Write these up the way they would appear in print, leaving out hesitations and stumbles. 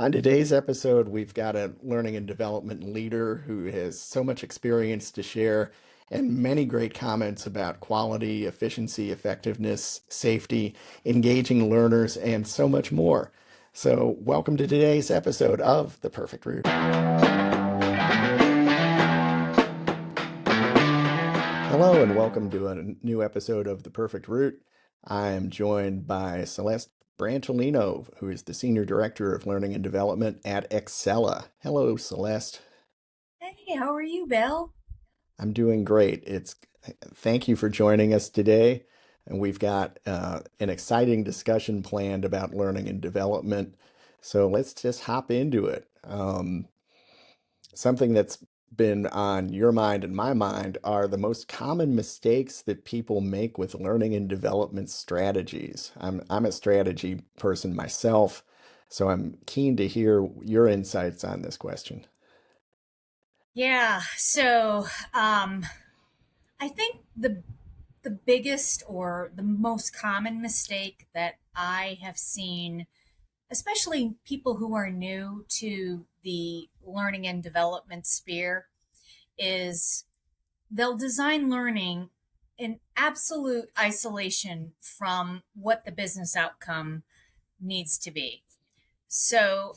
On today's episode, we've got a learning and development leader who has so much experience to share and many great comments about quality, efficiency, effectiveness, safety, engaging learners, and so much more. So, welcome to today's episode of The Perfect Route. Hello, and welcome to a new episode of The Perfect Route. I am joined by Celeste Brantolino, who is the Senior Director of Learning and Development at Exela. Hello, Celeste. Hey, how are you, Bill? I'm doing great. Thank you for joining us today. And we've got an exciting discussion planned about learning and development. So let's just hop into it. Something that's been on your mind and my mind are the most common mistakes that people make with learning and development strategies. I'm a strategy person myself, so I'm keen to hear your insights on this question. Yeah, I think the biggest or the most common mistake that I have seen, especially people who are new to the learning and development sphere, is they'll design learning in absolute isolation from what the business outcome needs to be. So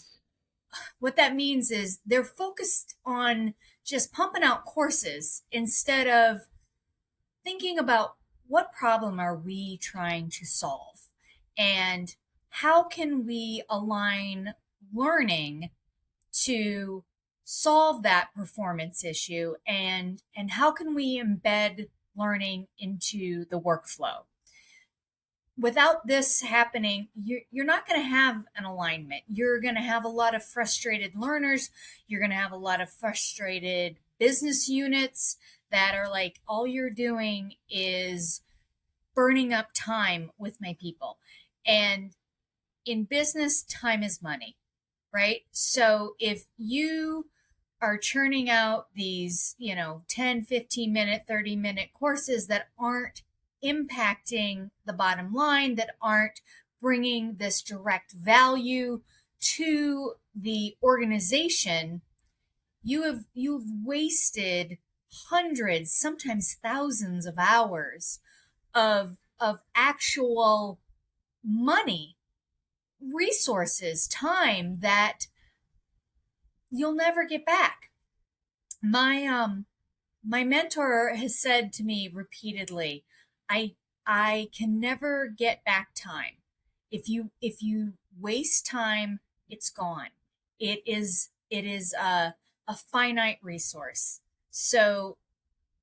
what that means is they're focused on just pumping out courses instead of thinking about what problem are we trying to solve and how can we align learning to solve that performance issue and how can we embed learning into the workflow. Without this happening, you're not going to have an alignment. You're going to have a lot of frustrated learners. You're going to have a lot of frustrated business units that are like, all you're doing is burning up time with my people. And in business, time is money, right? So if you are churning out these, 10, 15-minute, 30-minute courses that aren't impacting the bottom line, that aren't bringing this direct value to the organization, you've wasted hundreds, sometimes thousands of hours of actual money, resources, time that you'll never get back. My mentor has said to me repeatedly, I can never get back time. If you waste time, it's gone. It is a finite resource. So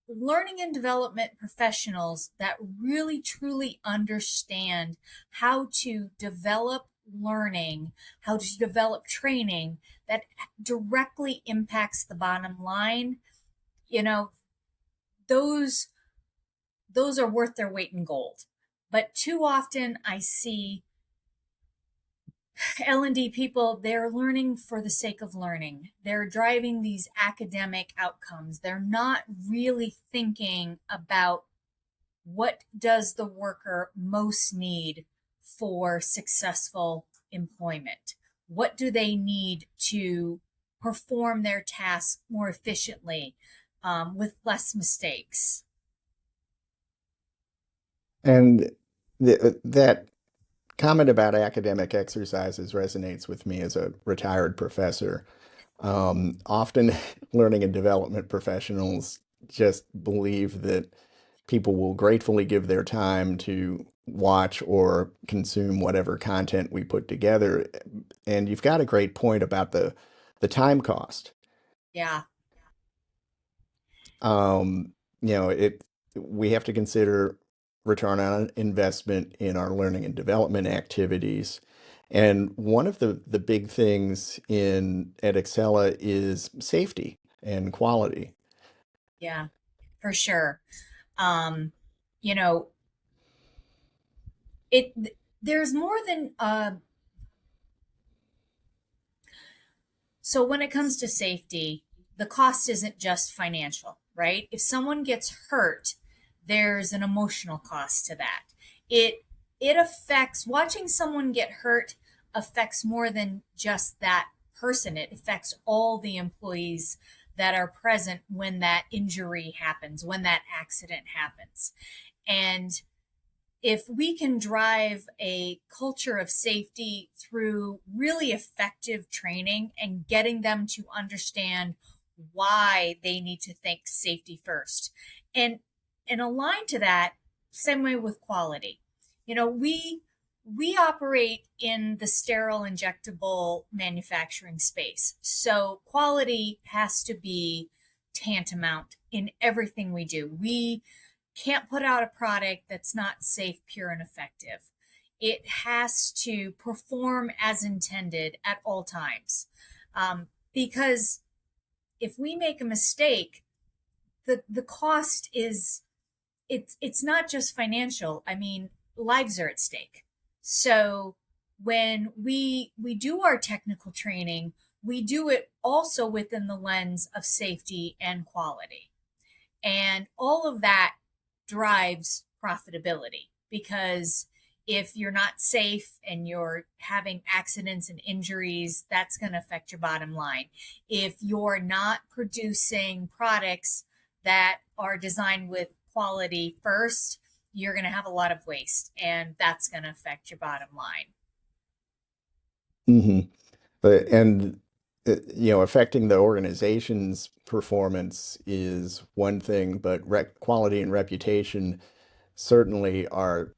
learning and development professionals that really truly understand how to develop learning, how to develop training that directly impacts the bottom line, you know, those those are worth their weight in gold. But too often I see L&D people, they're learning for the sake of learning. They're driving these academic outcomes. They're not really thinking about what does the worker most need for successful employment? What do they need to perform their task more efficiently, with less mistakes? And that comment about academic exercises resonates with me as a retired professor. Often, learning and development professionals just believe that people will gratefully give their time to watch or consume whatever content we put together. And you've got a great point about the time cost. Yeah. Um, it we have to consider return on investment in our learning and development activities. And one of the big things in at Excella is safety and quality. Yeah, for sure. Um, you know, it there's more than so when it comes to safety, the cost isn't just financial, right? If someone gets hurt, there's an emotional cost to that. It it affects watching someone get hurt affects more than just that person. It affects all the employees that are present when that injury happens, when that accident happens. And if we can drive a culture of safety through really effective training and getting them to understand why they need to think safety first, and aligned to that, same way with quality. You know, we operate in the sterile injectable manufacturing space, so quality has to be tantamount in everything we do. We can't put out a product that's not safe, pure, and effective. It has to perform as intended at all times. Because if we make a mistake, the cost is it's not just financial. I mean, lives are at stake. So when we do our technical training, we do it also within the lens of safety and quality. And all of that drives profitability because if you're not safe and you're having accidents and injuries, that's going to affect your bottom line. If you're not producing products that are designed with quality first, you're going to have a lot of waste, and that's going to affect your bottom line. Hmm. And affecting the organization's performance is one thing, but rec quality and reputation certainly are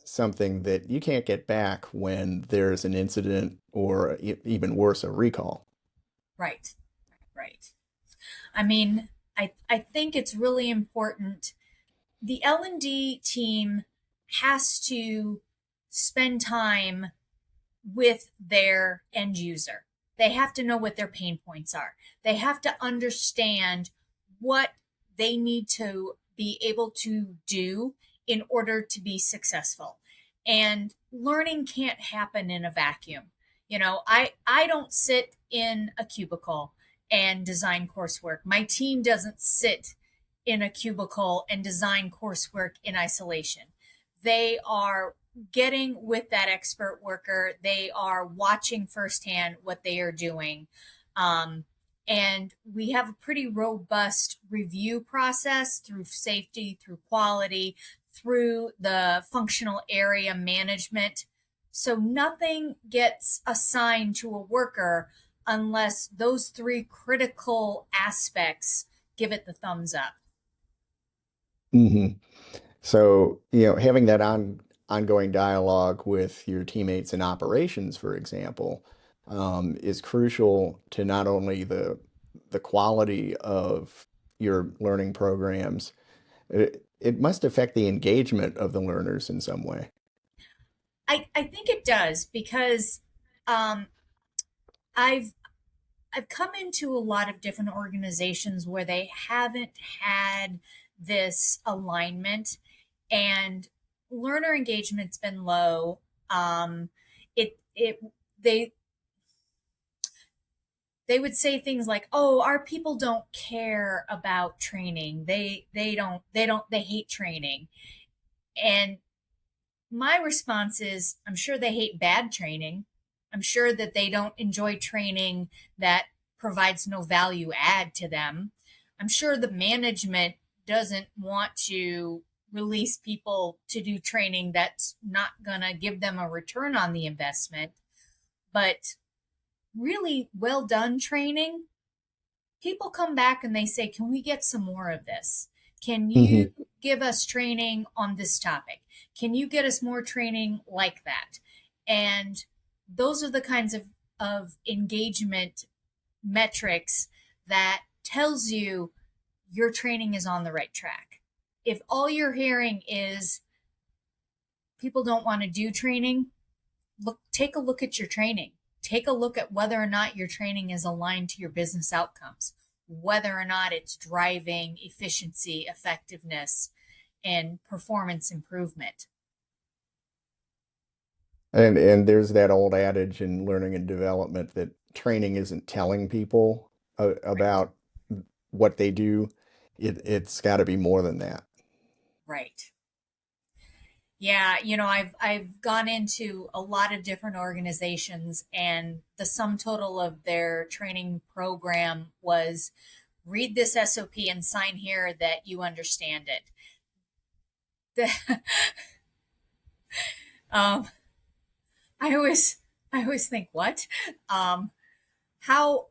something that you can't get back when there's an incident or even worse, a recall. Right, right. I mean, I think it's really important. The L&D team has to spend time with their end user. They have to know what their pain points are. They have to understand what they need to be able to do in order to be successful. And learning can't happen in a vacuum. You know, I don't sit in a cubicle and design coursework. My team doesn't sit in a cubicle and design coursework in isolation. They are getting with that expert worker. They are watching firsthand what they are doing. Um, and we have a pretty robust review process through safety, through quality, through the functional area management. So nothing gets assigned to a worker unless those three critical aspects give it the thumbs up. Hmm. So, having that ongoing dialogue with your teammates in operations, for example, is crucial to not only the quality of your learning programs, it must affect the engagement of the learners in some way. I think it does because um, I've I've come into a lot of different organizations where they haven't had this alignment and learner engagement's been low. It they they would say things like, "Oh, our people don't care about training. They hate training." And my response is, I'm sure they hate bad training. I'm sure that they don't enjoy training that provides no value add to them. I'm sure the management doesn't want to release people to do training that's not going to give them a return on the investment. But really well done training, people come back and they say, "Can we get some more of this? Can you Hmm. give us training on this topic? Can you get us more training like that?" And those are the kinds of engagement metrics that tells you your training is on the right track. If all you're hearing is people don't want to do training, take a look at your training. Take a look at whether or not your training is aligned to your business outcomes, whether or not it's driving efficiency, effectiveness, and performance improvement. And there's that old adage in learning and development that training isn't telling people Right. about what they do. It's got to be more than that. Right. Yeah, I've gone into a lot of different organizations, and the sum total of their training program was read this SOP and sign here that you understand it. The, um, I always I always think what? Um, how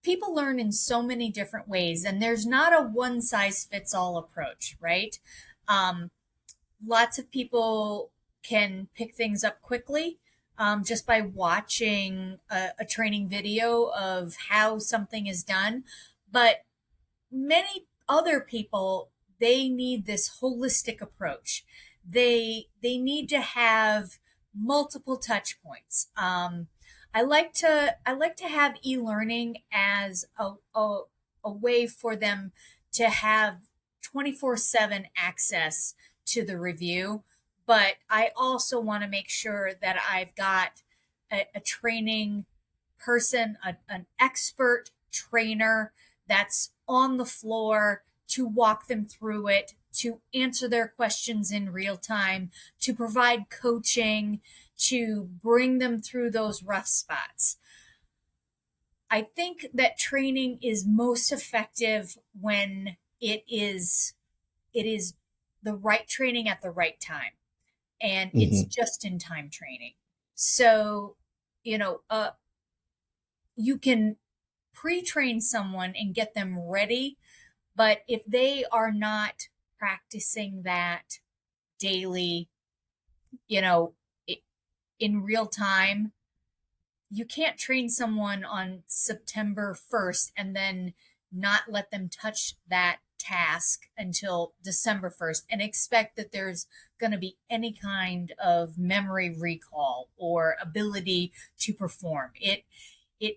people learn in so many different ways, and there's not a one size fits all approach, right? Um, Lots of people can pick things up quickly just by watching a training video of how something is done. But many other people, they need this holistic approach. They need to have multiple touch points. I like to have e-learning as a way for them to have 24/7 access to the review, but I also want to make sure that I've got a training person, an expert trainer that's on the floor to walk them through it, to answer their questions in real time, to provide coaching, to bring them through those rough spots. I think that training is most effective when it is the right training at the right time, and it's Hmm. just in time training. So, you know, you can pre-train someone and get them ready, but if they are not practicing that daily, you know, in real time, you can't train someone on September 1st and then not let them touch that task until December 1st and expect that there's going to be any kind of memory recall or ability to perform. It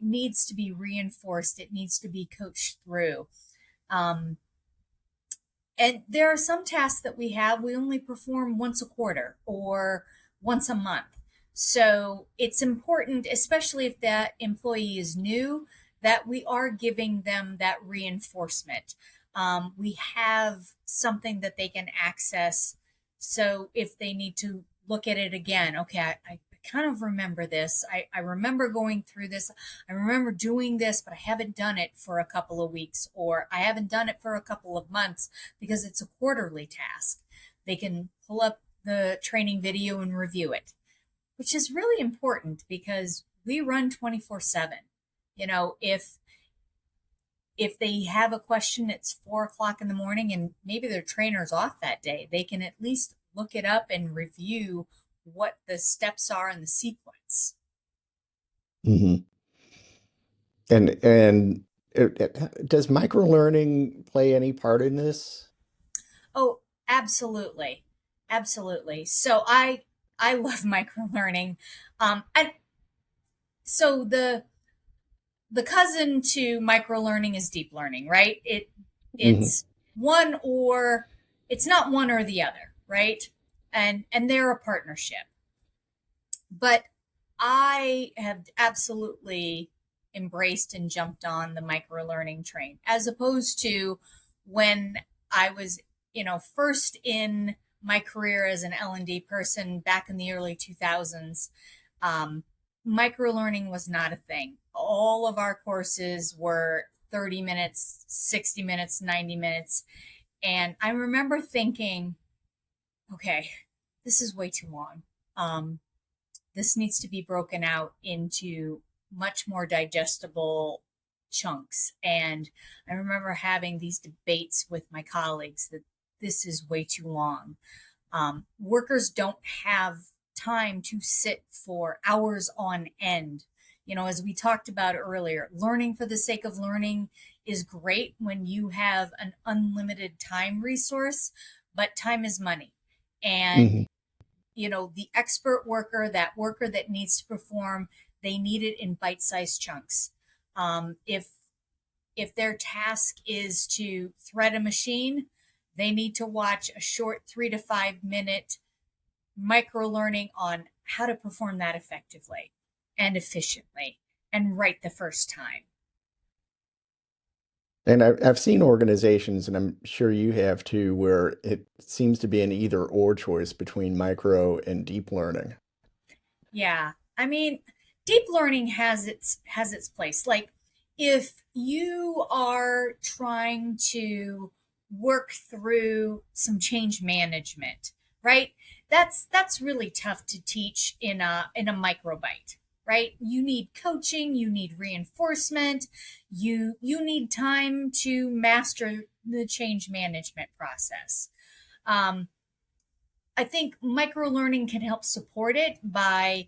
needs to be reinforced. It needs to be coached through. Um, and there are some tasks that we only perform once a quarter or once a month. So it's important, especially if that employee is new, that we are giving them that reinforcement. We have something that they can access. So if they need to look at it again, okay, I kind of remember this. I remember going through this. I remember doing this, but I haven't done it for a couple of weeks, or I haven't done it for a couple of months because it's a quarterly task. They can pull up the training video and review it, which is really important because we run 24/7. You know, if they have a question, it's 4 o'clock in the morning and maybe their trainer's off that day, they can at least look it up and review what the steps are in the sequence. Hmm. And does micro learning play any part in this? Oh, absolutely. Absolutely. So I love micro learning. And so the cousin to micro learning is deep learning, right? Hmm. It's one or it's not one or the other, right? And they're a partnership. But I have absolutely embraced and jumped on the micro learning train as opposed to when I was, first in my career as an L&D person back in the early 2000s. Um, Micro learning was not a thing. All of our courses were 30 minutes, 60 minutes, 90 minutes. And I remember thinking, okay, this is way too long. Um, this needs to be broken out into much more digestible chunks. And I remember having these debates with my colleagues that this is way too long. Workers don't have time to sit for hours on end. As we talked about earlier, learning for the sake of learning is great when you have an unlimited time resource, but time is money. And Hmm. the expert worker, that worker that needs to perform, they need it in bite-sized chunks. If their task is to thread a machine, they need to watch a short 3 to 5 minute micro learning on how to perform that effectively and efficiently and right the first time. And I've seen organizations, and I'm sure you have too, where it seems to be an either or choice between micro and deep learning. Yeah. I mean, deep learning has its place. Like if you are trying to work through some change management, right? That's really tough to teach in a microbyte, right? You need coaching, you need reinforcement, you need time to master the change management process. Um, I think micro learning can help support it by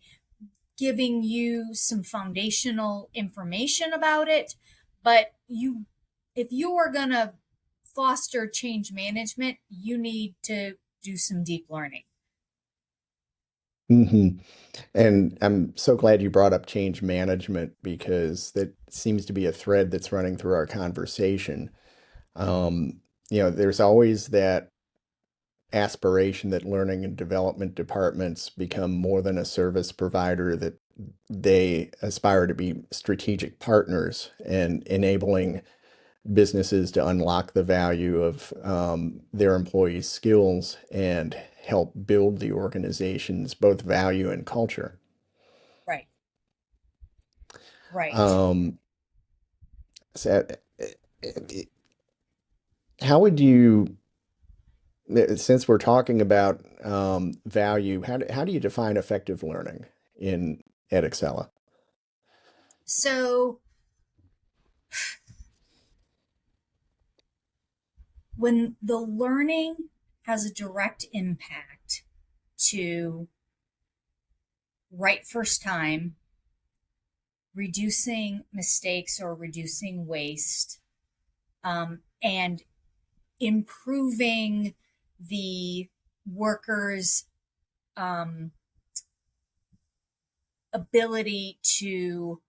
giving you some foundational information about it. But if you are going to foster change management, you need to do some deep learning. Hmm. And I'm so glad you brought up change management because that seems to be a thread that's running through our conversation. Um, there's always that aspiration that learning and development departments become more than a service provider, that they aspire to be strategic partners and enabling businesses to unlock the value of their employees' skills and help build the organization's both value and culture. Right. Right. Um, so, how would you, since we're talking about value, how do you define effective learning in at Exela? So when the learning has a direct impact to right first time, reducing mistakes or reducing waste, and improving the workers' um, ability to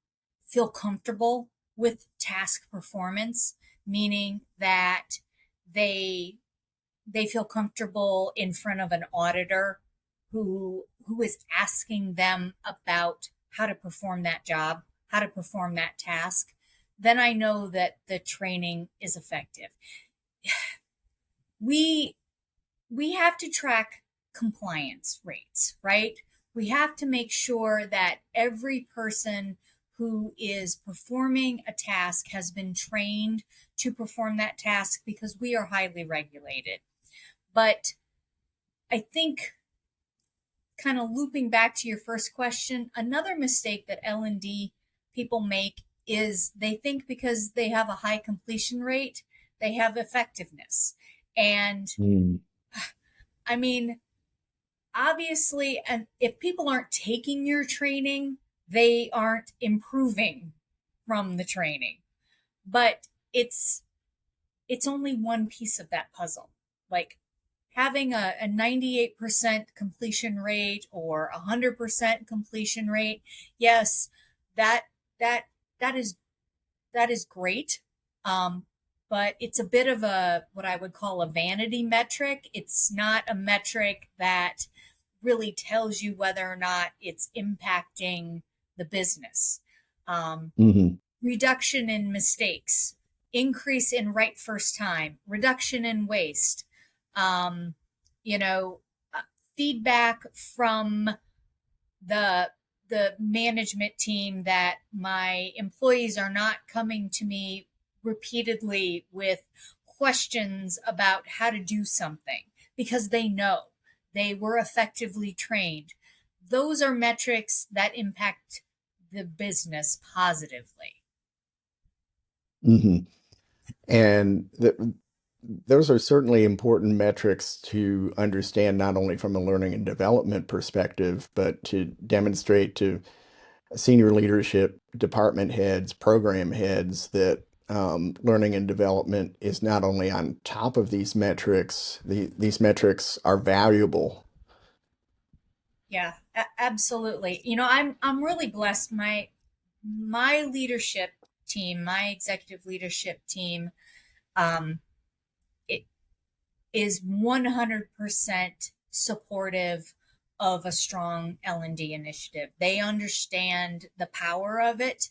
feel comfortable with task performance, meaning that they they feel comfortable in front of an auditor who is asking them about how to perform that job, how to perform that task, then I know that the training is effective. We we have to track compliance rates, right? We have to make sure that every person who is performing a task has been trained to perform that task because we are highly regulated. But I think, kind of looping back to your first question, another mistake that L&D people make is they think because they have a high completion rate, they have effectiveness. And Mm. I mean, obviously, and if people aren't taking your training, they aren't improving from the training. But it's only one piece of that puzzle. Like having a 98% completion rate or a 100% completion rate, yes, that that that is that is great. Um, but it's a bit of a what I would call a vanity metric. It's not a metric that really tells you whether or not it's impacting the business. Um, Hmm. Reduction in mistakes, increase in right first time, reduction in waste, um, you know, uh, feedback from the the management team that my employees are not coming to me repeatedly with questions about how to do something because they know they were effectively trained. Those are metrics that impact the business positively. Hmm. And those are certainly important metrics to understand, not only from a learning and development perspective, but to demonstrate to senior leadership, department heads, program heads that learning and development is not only on top of these metrics, these metrics are valuable. Yeah, absolutely. I'm really blessed. My leadership team, my executive leadership team, um, it is 100% supportive of a strong L&D initiative. They understand the power of it.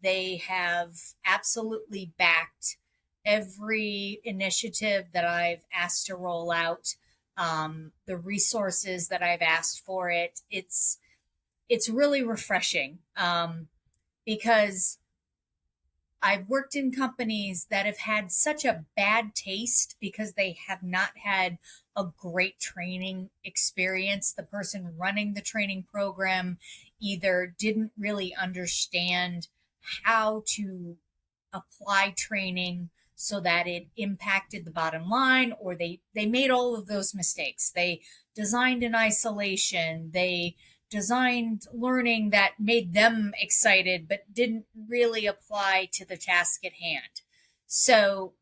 They have absolutely backed every initiative that I've asked to roll out, the resources that I've asked for it. It's really refreshing, because I've worked in companies that have had such a bad taste because they have not had a great training experience. The person running the training program either didn't really understand how to apply training so that it impacted the bottom line, or they made all of those mistakes. They designed in isolation, they designed learning that made them excited but didn't really apply to the task at hand. So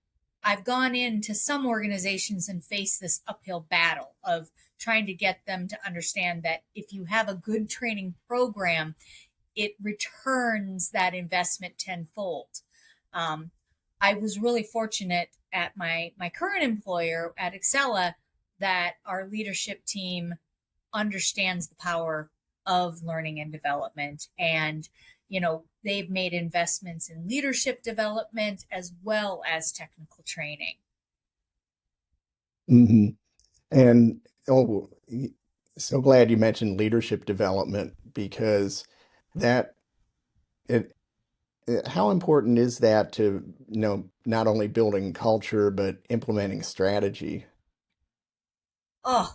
I've gone into some organizations and faced this uphill battle of trying to get them to understand that if you have a good training program, it returns that investment tenfold. Um, I was really fortunate at my current employer at Exela that our leadership team understands the power of learning and development, and they've made investments in leadership development as well as technical training. Hmm. And oh, so glad you mentioned leadership development because that it, how important is that to, not only building culture but implementing strategy? Oh,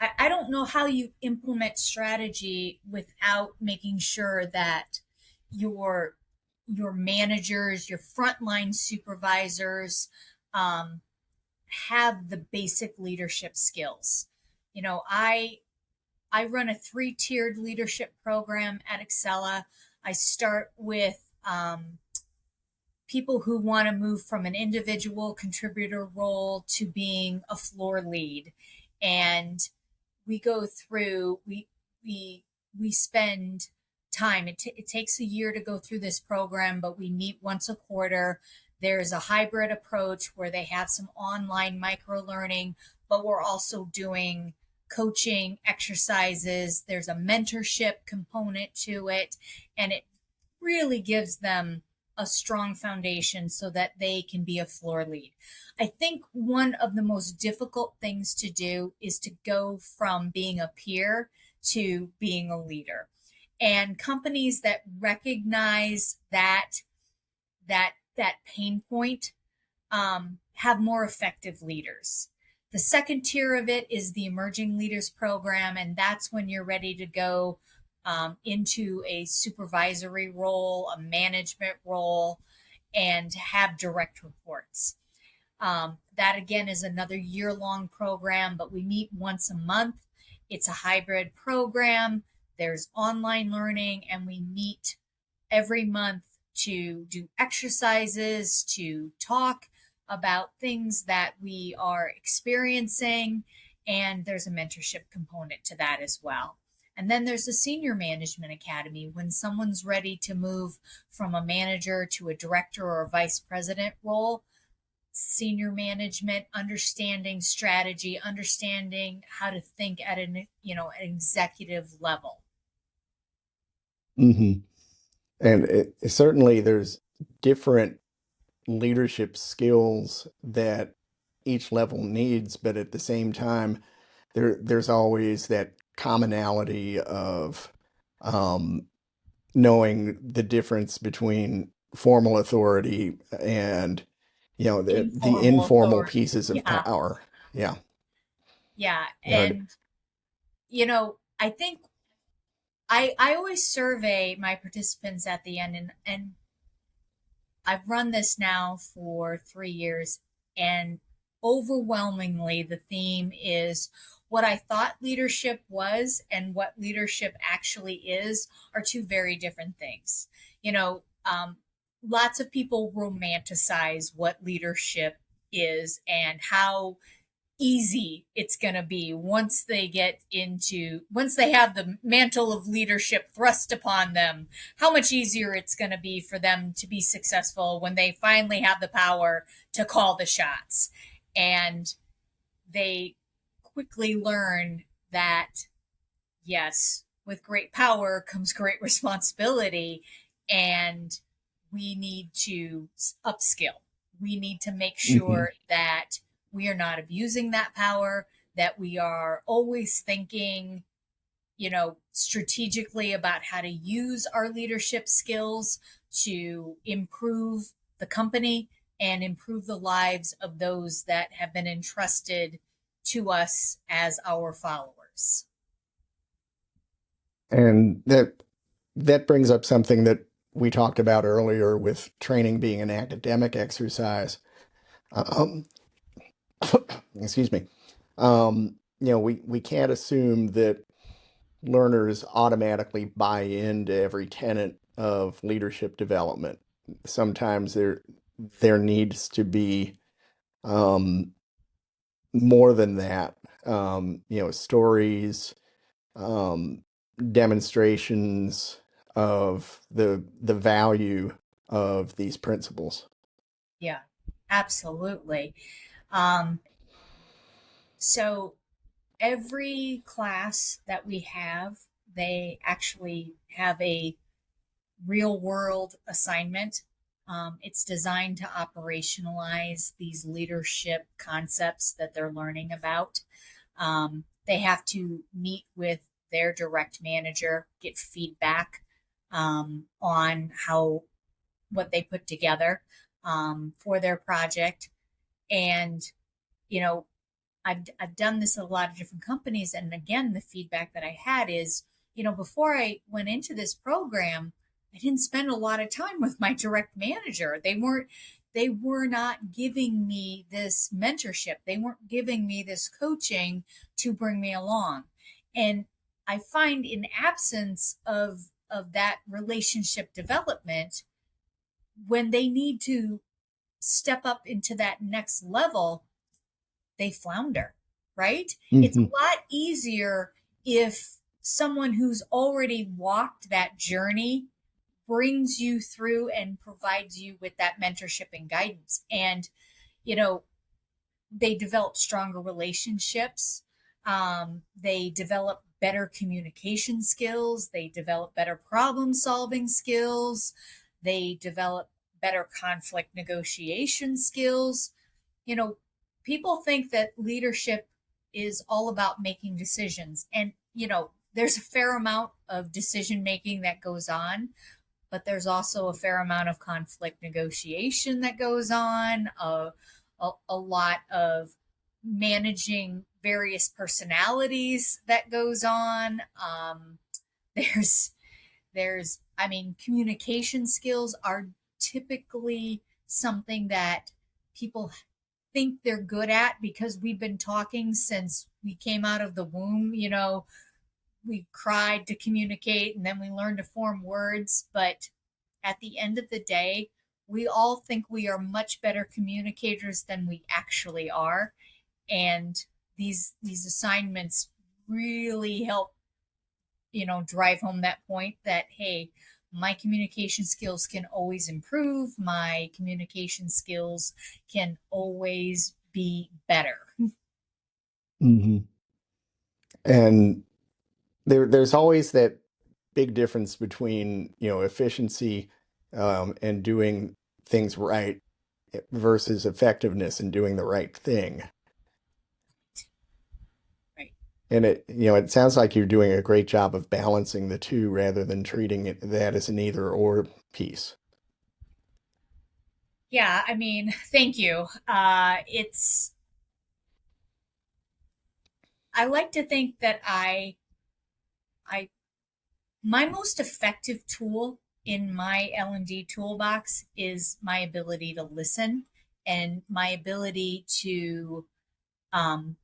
I don't know how you implement strategy without making sure that your your managers, your frontline supervisors, um, have the basic leadership skills. I run a three-tiered leadership program at Exela. I start with people who want to move from an individual contributor role to being a floor lead, and we go through we spend time. It takes a year to go through this program, but we meet once a quarter. There's a hybrid approach where they have some online micro learning, but we're also doing coaching exercises. There's a mentorship component to it, and it really gives them a strong foundation so that they can be a floor lead. I think one of the most difficult things to do is to go from being a peer to being a leader. And companies that recognize that pain point, have more effective leaders. The second tier of it is the emerging leaders program, and that's when you're ready to go into a supervisory role, a management role, and have direct reports. That again is another year-long program, but we meet once a month. It's a hybrid program. There's online learning, and we meet every month to do exercises, to talk about things that we are experiencing. And there's a mentorship component to that as well. And then there's the Senior Management Academy when someone's ready to move from a manager to a director or a vice president role. Senior management, understanding strategy, understanding how to think at an executive level. Hmm. And certainly there's different leadership skills that each level needs, but at the same time, there's always that commonality of um, knowing the difference between formal authority and the Informal informal authority. pieces of Yeah. power. Yeah. Yeah. You know, And I think I always survey my participants at the end, and I've run this now for 3 years, and overwhelmingly the theme is what I thought leadership was and what leadership actually is are two very different things. You know, lots of people romanticize what leadership is and how easy it's going to be once they have the mantle of leadership thrust upon them, how much easier it's going to be for them to be successful when they finally have the power to call the shots. And they quickly learn that, yes, with great power comes great responsibility. and we need to upskill. We need to make Hmm. sure that we are not abusing that power, that we are always thinking, strategically about how to use our leadership skills to improve the company and improve the lives of those that have been entrusted to us as our followers. And that brings up something that we talked about earlier with training being an academic exercise. Um, excuse me. We can't assume that learners automatically buy into every tenet of leadership development. Sometimes there needs to be um, more than that. Stories, um, demonstrations of the value of these principles. Yeah, absolutely. Um, so every class that we have, they actually have a real world assignment. It's designed to operationalize these leadership concepts that they're learning about. They have to meet with their direct manager, get feedback on how what they put together for their project. And, you know, I've done this at a lot of different companies. And again, the feedback that I had is, before I went into this program, I didn't spend a lot of time with my direct manager. They were not giving me this mentorship. They weren't giving me this coaching to bring me along. And I find in absence of that relationship development, when they need to step up into that next level, they flounder, right? It's Hmm. a lot easier if someone who's already walked that journey brings you through and provides you with that mentorship and guidance. And, you know, they develop stronger relationships. They develop better communication skills. They develop better problem solving skills. They develop better conflict negotiation skills. you know, People think that leadership is all about making decisions. And, there's a fair amount of decision making that goes on, but there's also a fair amount of conflict negotiation that goes on, a lot of managing various personalities that goes on. There's, communication skills are typically something that people think they're good at because we've been talking since we came out of the womb. We cried to communicate and then we learned to form words. But at the end of the day, we all think we are much better communicators than we actually are. And these assignments really help, drive home that point that, hey, my communication skills can always improve. My communication skills can always be better. Hmm. And there's always that big difference between, efficiency and doing things right versus effectiveness and doing the right thing. Right. And it sounds like you're doing a great job of balancing the two rather than treating that as an either or piece. Yeah, thank you. I like to think that I my most effective tool in my L&D toolbox is my ability to listen and my ability to um,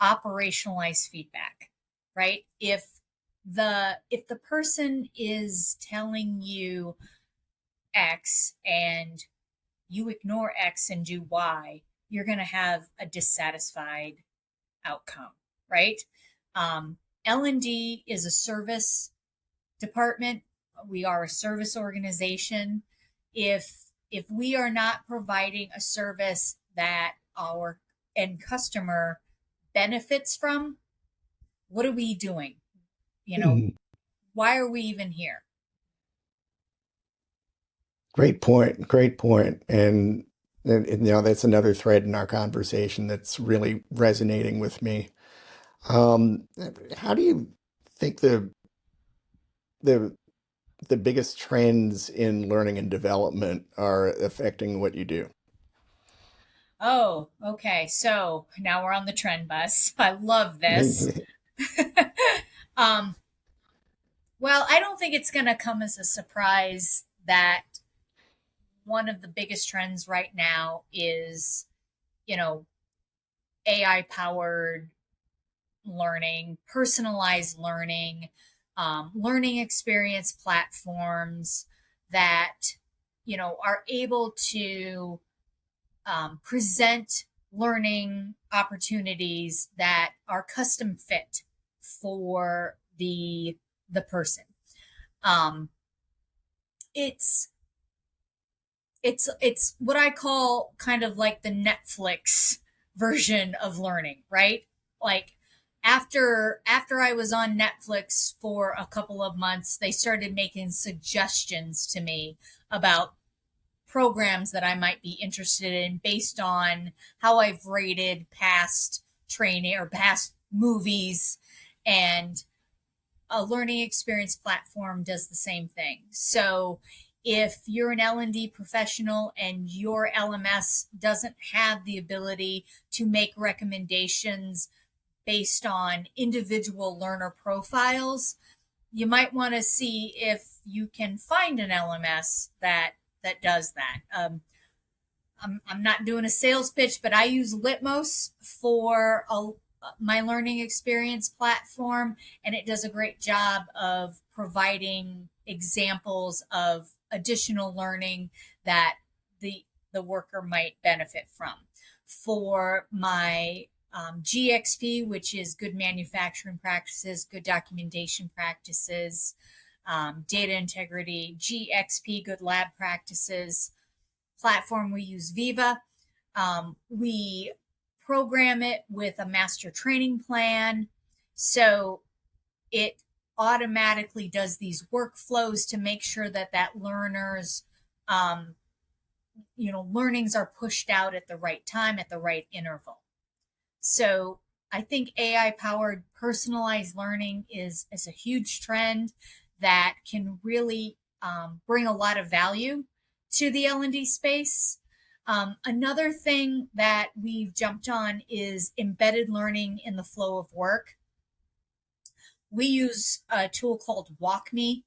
operationalize feedback. Right? If the person is telling you X and you ignore X and do Y, you're going to have a dissatisfied outcome, right? L&D is a service department. We are a service organization. If we are not providing a service that our end customer benefits from, what are we doing? You know, Mhm. why are we even here? Great point. Great point. And, you know, that's another thread in our conversation that's really resonating with me. Um, how do you think the the biggest trends in learning and development are affecting what you do? Oh, okay. So now we're on the trend bus. I love this. um, well, I don't think it's going to come as a surprise that one of the biggest trends right now is, you know, AI powered learning, personalized learning, learning experience platforms that, are able to present learning opportunities that are custom fit for the person. Um, it's it's what I call kind of like the Netflix version of learning, right? Like after I was on Netflix for a couple of months, they started making suggestions to me about programs that I might be interested in based on how I've rated past training or past movies, and a learning experience platform does the same thing. So if you're an L&D professional and your LMS doesn't have the ability to make recommendations based on individual learner profiles, you might want to see if you can find an LMS that does that. I'm not doing a sales pitch, but I use Litmos for my learning experience platform, and it does a great job of providing examples of additional learning that the worker might benefit from. For my GXP, which is good manufacturing practices, good documentation practices, data integrity, GXP, good lab practices platform, we use Viva. We program it with a master training plan. So it automatically does these workflows to make sure that learners, um, learnings are pushed out at the right time, at the right interval. So I think AI powered personalized learning is a huge trend that can really bring a lot of value to the L&D space. Another thing that we've jumped on is embedded learning in the flow of work. We use a tool called WalkMe.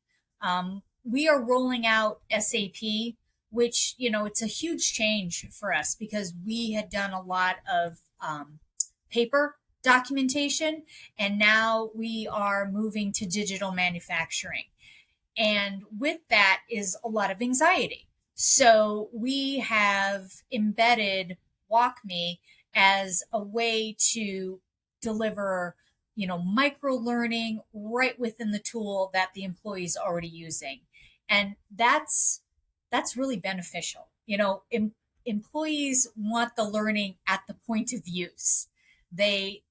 We are rolling out SAP, which, it's a huge change for us because we had done a lot of paper documentation, and now we are moving to digital manufacturing. And with that is a lot of anxiety. So we have embedded WalkMe as a way to deliver, micro learning right within the tool that the employee is already using. And that's really beneficial. Employees want the learning at the point of use. They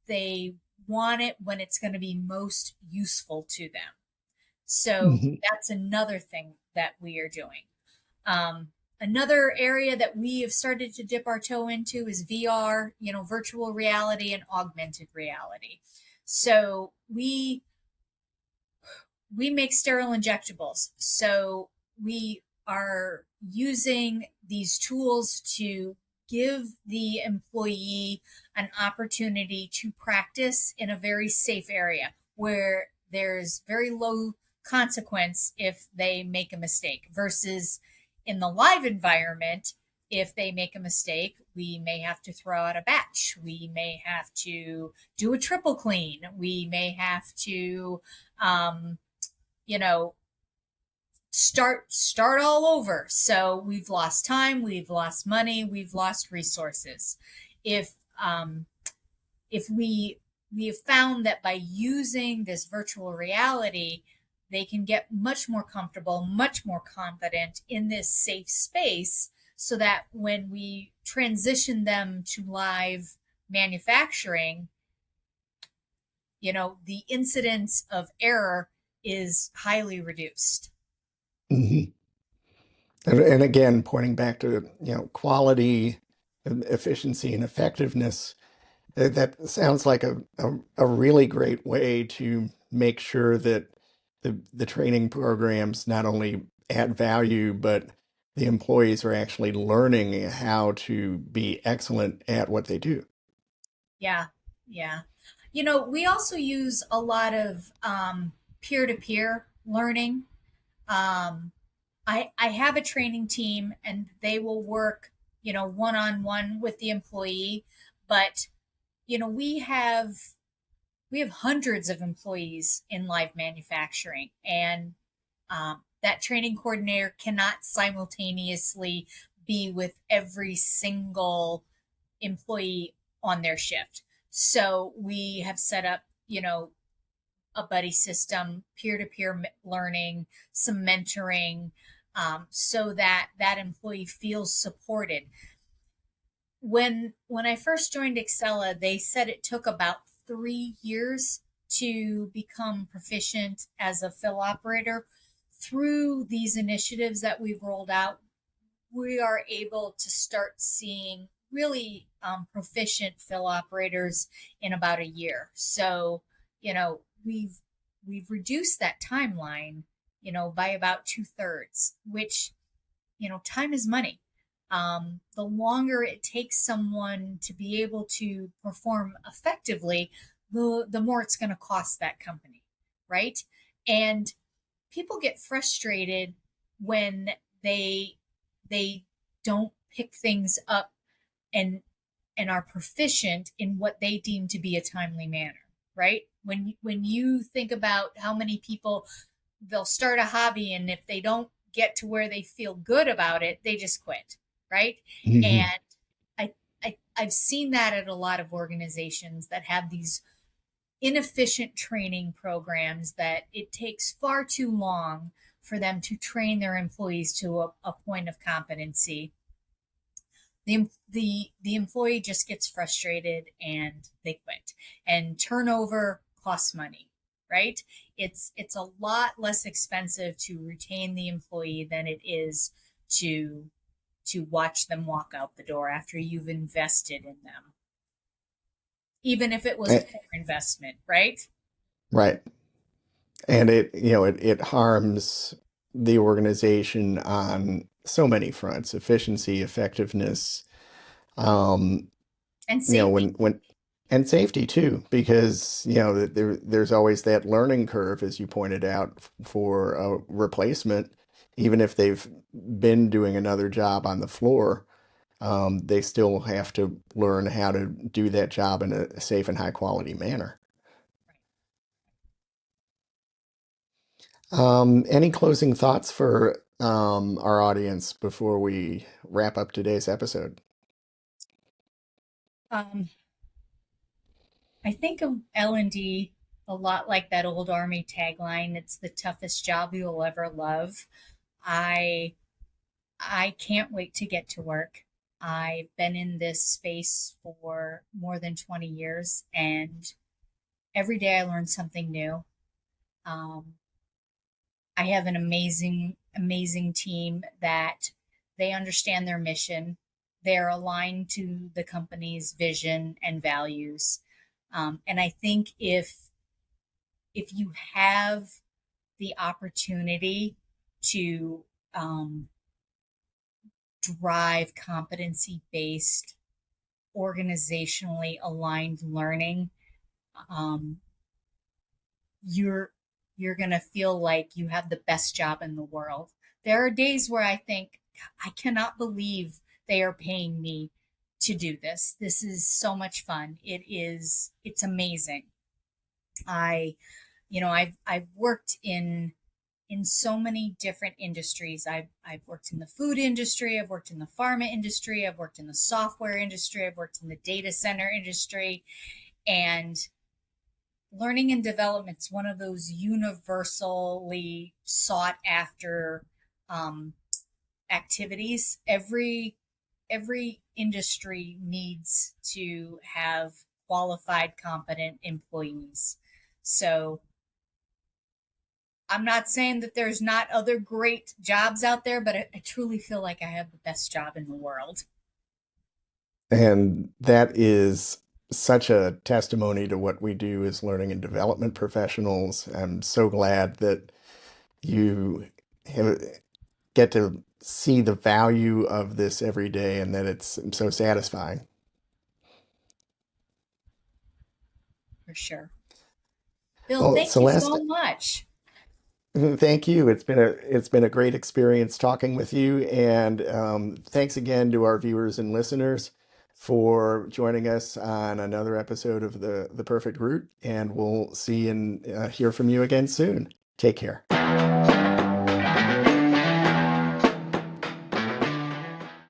want it when it's going to be most useful to them. So Mhm. that's another thing that we are doing. Another area that we have started to dip our toe into is VR, virtual reality and augmented reality. So we make sterile injectables. So we are using these tools to give the employee an opportunity to practice in a very safe area where there's very low consequence if they make a mistake versus in the live environment. If they make a mistake, we may have to throw out a batch. We may have to do a triple clean. We may have to um, you know start all over. So we've lost time, we've lost money, we've lost resources. If um if we we have found that by using this virtual reality, they can get much more comfortable, much more confident in this safe space, so that when we transition them to live manufacturing, the incidence of error is highly reduced. Mhm. And again, pointing back to, quality, efficiency, and effectiveness, that sounds like a really great way to make sure that the training programs not only add value, but the employees are actually learning how to be excellent at what they do. Yeah, yeah. We also use a lot of peer-to-peer learning. Um, I have a training team, and they will work, one-on-one with the employee. But we have hundreds of employees in live manufacturing, and that training coordinator cannot simultaneously be with every single employee on their shift. So we have set up, a buddy system, peer-to-peer learning, some mentoring, so that that employee feels supported. When I first joined Exela, they said it took about 3 years to become proficient as a fill operator. Through these initiatives that we've rolled out, we are able to start seeing really proficient fill operators in about a year. So, we've reduced that timeline, by about 2/3, which, time is money. The longer it takes someone to be able to perform effectively, the more it's going to cost that company, right? And people get frustrated when they they don't pick things up and are proficient in what they deem to be a timely manner, right? When you think about how many people, they'll start a hobby, and if they don't get to where they feel good about it, they just quit, right? Mhm. And I've seen that at a lot of organizations that have these inefficient training programs, that it takes far too long for them to train their employees to a point of competency. The employee just gets frustrated and they quit. And turnover costs money, right? It's a lot less expensive to retain the employee than it is to watch them walk out the door after you've invested in them, even if it was a Eh, poor investment, right? Right. And it harms the organization on so many fronts: efficiency, effectiveness, um, And you know, safety. and safety too, because there's always that learning curve, as you pointed out, for a replacement. Even if they've been doing another job on the floor, they still have to learn how to do that job in a safe and high quality manner. Any closing thoughts for our audience before we wrap up today's episode? um, I think of L&D a lot like that old army tagline, it's the toughest job you'll ever love. I i can't wait to get to work. I've been in this space for more than 20 years, and every day I learn something new. um, I have an amazing team that they understand their mission. They're aligned to the company's vision and values. And I think if you have the opportunity to um, drive competency based, organizationally aligned learning, um, you're you're going to feel like you have the best job in the world. There are days where I think, I cannot believe they are paying me to do this. This is so much fun. It's amazing. I I've worked in so many different industries. I've worked in the food industry, I've worked in the pharma industry, I've worked in the software industry, I've worked in the data center industry. And learning and development is one of those universally sought after um, activities. Every industry needs to have qualified, competent employees. So I'm not saying that there's not other great jobs out there, but I truly feel like I have the best job in the world. And that is such a testimony to what we do as learning and development professionals. I'm so glad that you have, get to see the value of this every day and that it's so satisfying. For sure. Bill, Well, thank you Celeste, so much. thank you. It's been a great experience talking with you, and thanks again to our viewers and listeners for joining us on another episode of the Perfect Route. And we'll see and hear from you again soon. Take care.